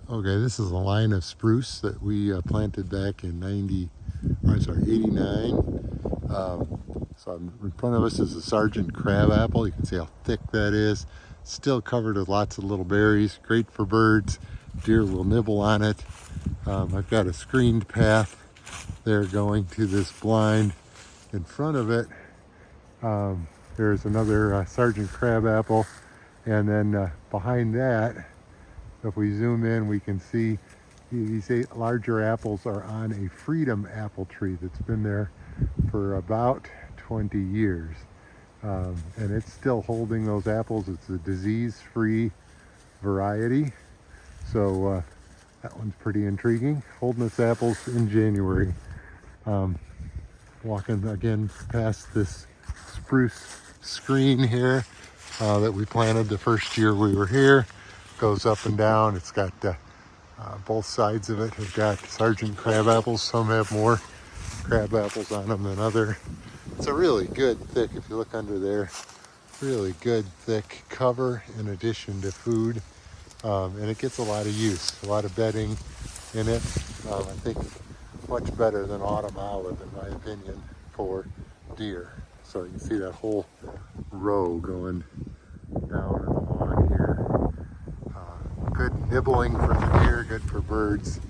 Okay, this is a line of spruce that we planted back in 89. So in front of us is a Sergeant crabapple. You can see how thick that is. Still covered with lots of little berries. Great for birds. Deer will nibble on it. I've got a screened path there going to this blind. In front of it, there's another Sergeant crabapple. And then behind that, if we zoom in, we can see these 8 larger apples are on a freedom apple tree that's been there for about 20 years. And it's still holding those apples. It's a disease-free variety. So that one's pretty intriguing. Holding its apples in January. Walking again past this spruce screen here that we planted the first year we were here. Goes up and down. It's got both sides of it have got Sergeant crabapples. Some have more crabapples on them than other. It's a really good thick, if you look under there, really good thick cover in addition to food. And it gets a lot of use, a lot of bedding in it. I think much better than autumn olive in my opinion for deer. So you can see that whole row going down and along here. Good nibbling for the deer, good for birds.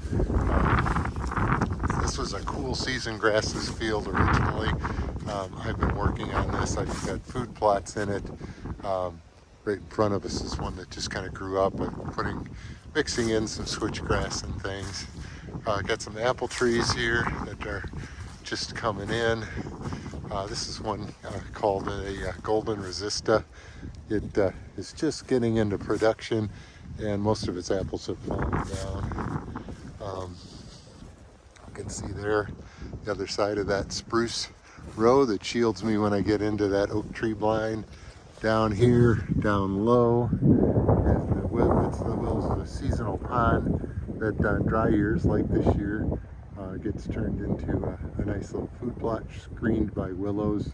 This was a cool season grasses field originally. I've been working on this. I've got food plots in it. Right in front of us is one that just kind of grew up. I'm mixing in some switchgrass and things. Got some apple trees here that are just coming in. This is one called a Golden Resista. It is just getting into production, and most of its apples have fallen down. You can see there the other side of that spruce row that shields me when I get into that oak tree blind. Down here, down low, is the Will's the seasonal pond that on dry years like this year gets turned into a nice little food plot screened by willows.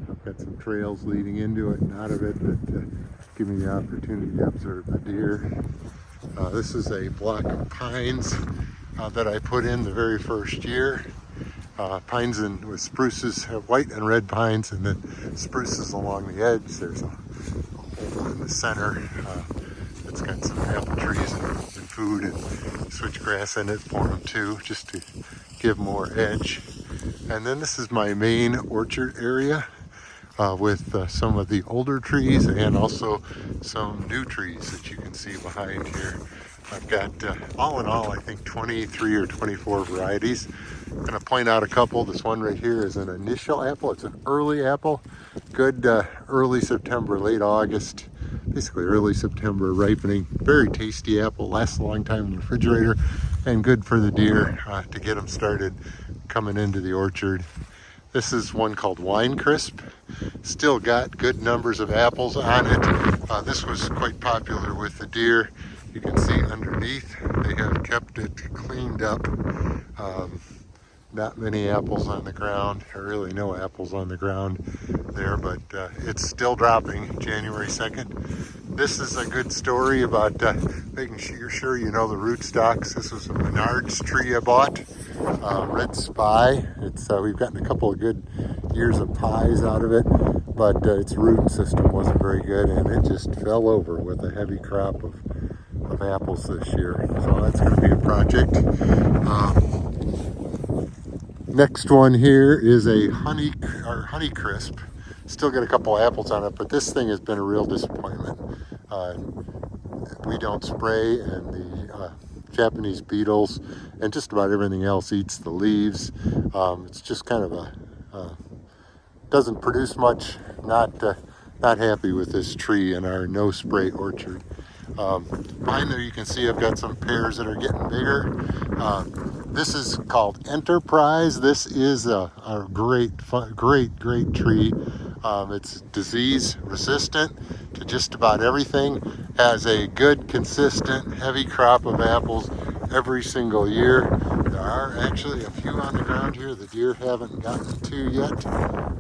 I've got some trails leading into it and out of it that give me the opportunity to observe the deer. This is a block of pines that I put in the very first year. Pines with spruces have white and red pines, and then spruces along the edge. There's a hole in the center that's got some apple trees and food and switchgrass in it for them too, just to give more edge. And then this is my main orchard area with some of the older trees and also some new trees that you can see behind here. I've got, all in all, I think 23 or 24 varieties. I'm going to point out a couple. This one right here is an initial apple. It's an early apple. Good early September, late August, basically early September ripening. Very tasty apple. Lasts a long time in the refrigerator and good for the deer to get them started coming into the orchard. This is one called Wine Crisp. Still got good numbers of apples on it. This was quite popular with the deer. You can see underneath they have kept it cleaned up. Not many apples on the ground, or really no apples on the ground there, but it's still dropping January 2nd. This is a good story about making sure you know the rootstocks. This was a Menards tree I bought, Red Spy. We've gotten a couple of good years of pies out of it, but its root system wasn't very good, and it just fell over with a heavy crop of apples this year. So that's going to be a project. Next one here is a Honey Crisp. Still got a couple apples on it, but this thing has been a real disappointment. We don't spray, and the Japanese beetles and just about everything else eats the leaves. It's just kind of doesn't produce much. Not happy with this tree in our no spray orchard. Behind there you can see I've got some pears that are getting bigger. This is called Enterprise. This is a great tree. It's disease resistant to just about everything. Has a good, consistent, heavy crop of apples every single year. There are actually a few on the ground here the deer haven't gotten to yet,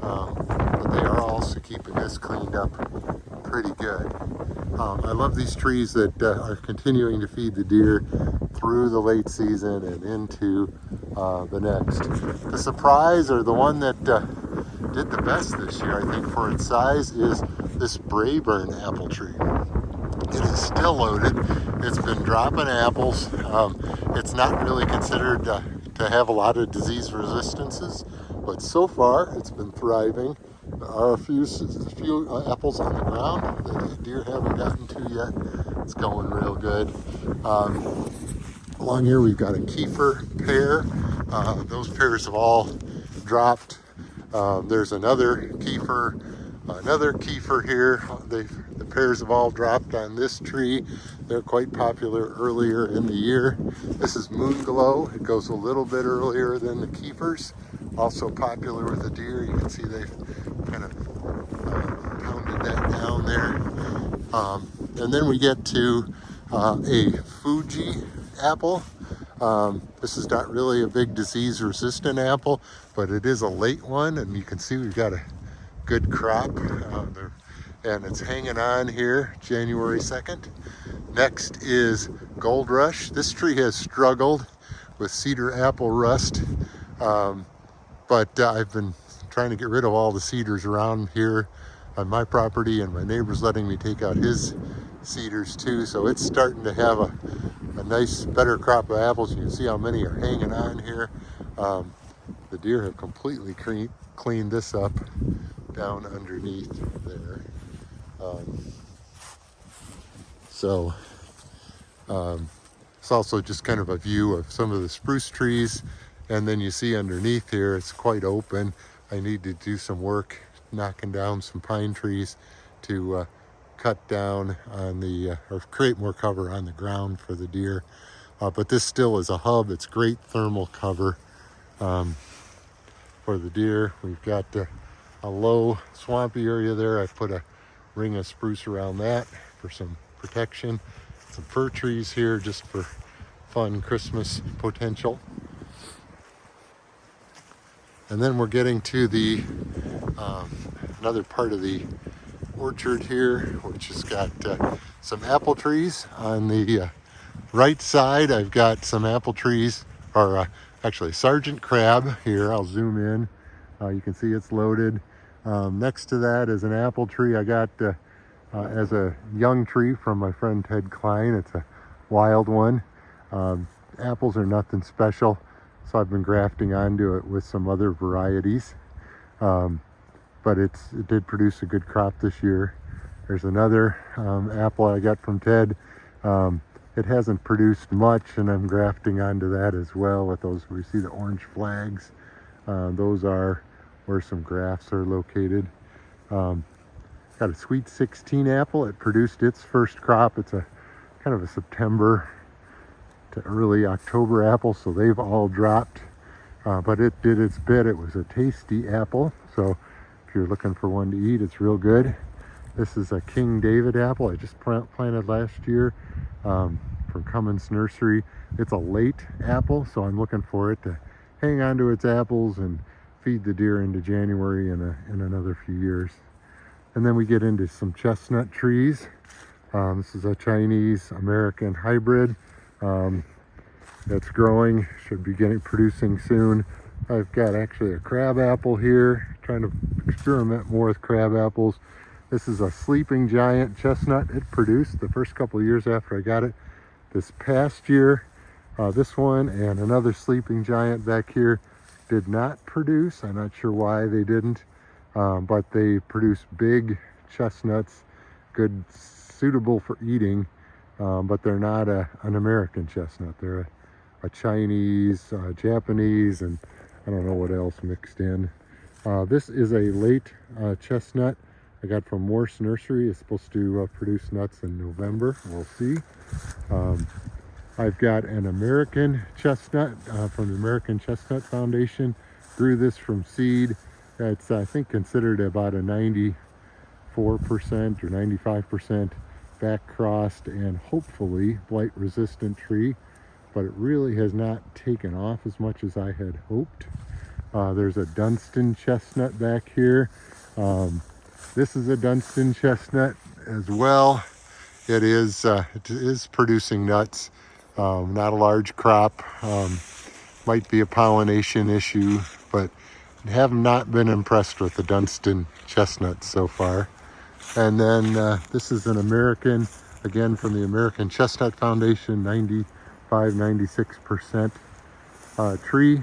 but they are also keeping this cleaned up pretty good. I love these trees that are continuing to feed the deer through the late season and into the next. The surprise, or the one that did the best this year, I think, for its size, is this Braeburn apple tree. It is still loaded. It's been dropping apples. It's not really considered to have a lot of disease resistances, but so far it's been thriving. There are a few apples on the ground that the deer haven't gotten to yet. It's going real good. Along here we've got a Kiefer pear. Those pears have all dropped. There's another Kiefer here. The pears have all dropped on this tree. They're quite popular earlier in the year. This is Moonglow. It goes a little bit earlier than the Kiefers. Also popular with the deer. You can see they've kind of pounded that down there. And then we get to a Fuji apple. This is not really a big disease resistant apple, but it is a late one, and you can see we've got a good crop and it's hanging on here January 2nd. Next is Gold Rush. This tree has struggled with cedar apple rust, but I've been trying to get rid of all the cedars around here on my property, and my neighbor's letting me take out his cedars too, so it's starting to have a nice, better crop of apples. You can see how many are hanging on here. The deer have completely cleaned this up down underneath there. It's also just kind of a view of some of the spruce trees, and then you see underneath here it's quite open. I need to do some work knocking down some pine trees to cut down on the or create more cover on the ground for the deer, but this still is a hub. It's great thermal cover for the deer. We've got a low swampy area there. I've put a ring of spruce around that for some protection. Some fir trees here just for fun Christmas potential. And then we're getting to the another part of the orchard here, which has got some apple trees. On the right side, I've got some apple trees, or actually Sergeant Crab here. I'll zoom in. You can see it's loaded. Next to that is an apple tree I got as a young tree from my friend Ted Klein. It's a wild one. Apples are nothing special, so I've been grafting onto it with some other varieties. But it did produce a good crop this year. There's another apple I got from Ted. It hasn't produced much, and I'm grafting onto that as well with those. We see the orange flags. Those are where some grafts are located. Got a Sweet 16 apple. It produced its first crop. It's a kind of a September to early October apple, so they've all dropped. But it did its bit. It was a tasty apple, so if you're looking for one to eat, it's real good. This is a King David apple I just planted last year from Cummins Nursery. It's a late apple, so I'm looking for it to hang on to its apples and feed the deer into January in another few years. And then we get into some chestnut trees. This is a Chinese American hybrid that's growing, should be producing soon. I've got actually a crab apple here, trying to experiment more with crab apples. This is a Sleeping Giant chestnut. It produced the first couple of years after I got it. This past year, this one and another Sleeping Giant back here did not produce. I'm not sure why they didn't, but they produce big chestnuts, good, suitable for eating, but they're not an American chestnut. They're a Chinese, Japanese, and I don't know what else mixed in. This is a late chestnut I got from Morse Nursery. It's supposed to produce nuts in November. We'll see. I've got an American chestnut from the American Chestnut Foundation. Grew this from seed. It's, I think, considered about a 94% or 95% back crossed and hopefully blight resistant tree, but it really has not taken off as much as I had hoped. There's a Dunstan chestnut back here. This is a Dunstan chestnut as well. it is producing nuts. Not a large crop. Might be a pollination issue, but have not been impressed with the Dunstan chestnuts so far. And then this is an American, again from the American Chestnut Foundation, 96% tree.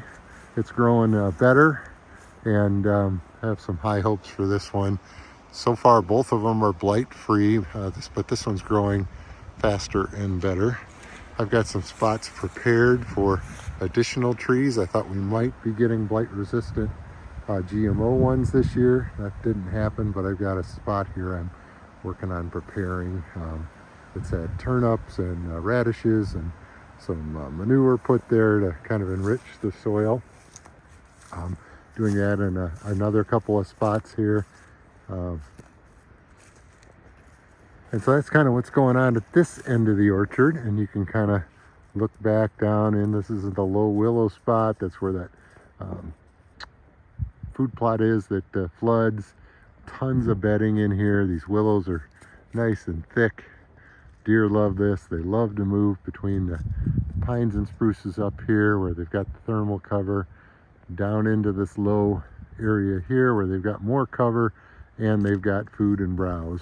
It's growing better, and have some high hopes for this one. So far, both of them are blight free, but this one's growing faster and better. I've got some spots prepared for additional trees. I thought we might be getting blight resistant GMO ones this year. That didn't happen, but I've got a spot here I'm working on preparing. It's had turnips and radishes and some manure put there to kind of enrich the soil. Doing that in another couple of spots here. And so that's kind of what's going on at this end of the orchard, and you can kind of look back down in, this is the low willow spot. That's where that food plot is that floods. Tons of bedding in here. These willows are nice and thick. Deer love this. They love to move between the pines and spruces up here where they've got the thermal cover, down into this low area here where they've got more cover and they've got food and browse.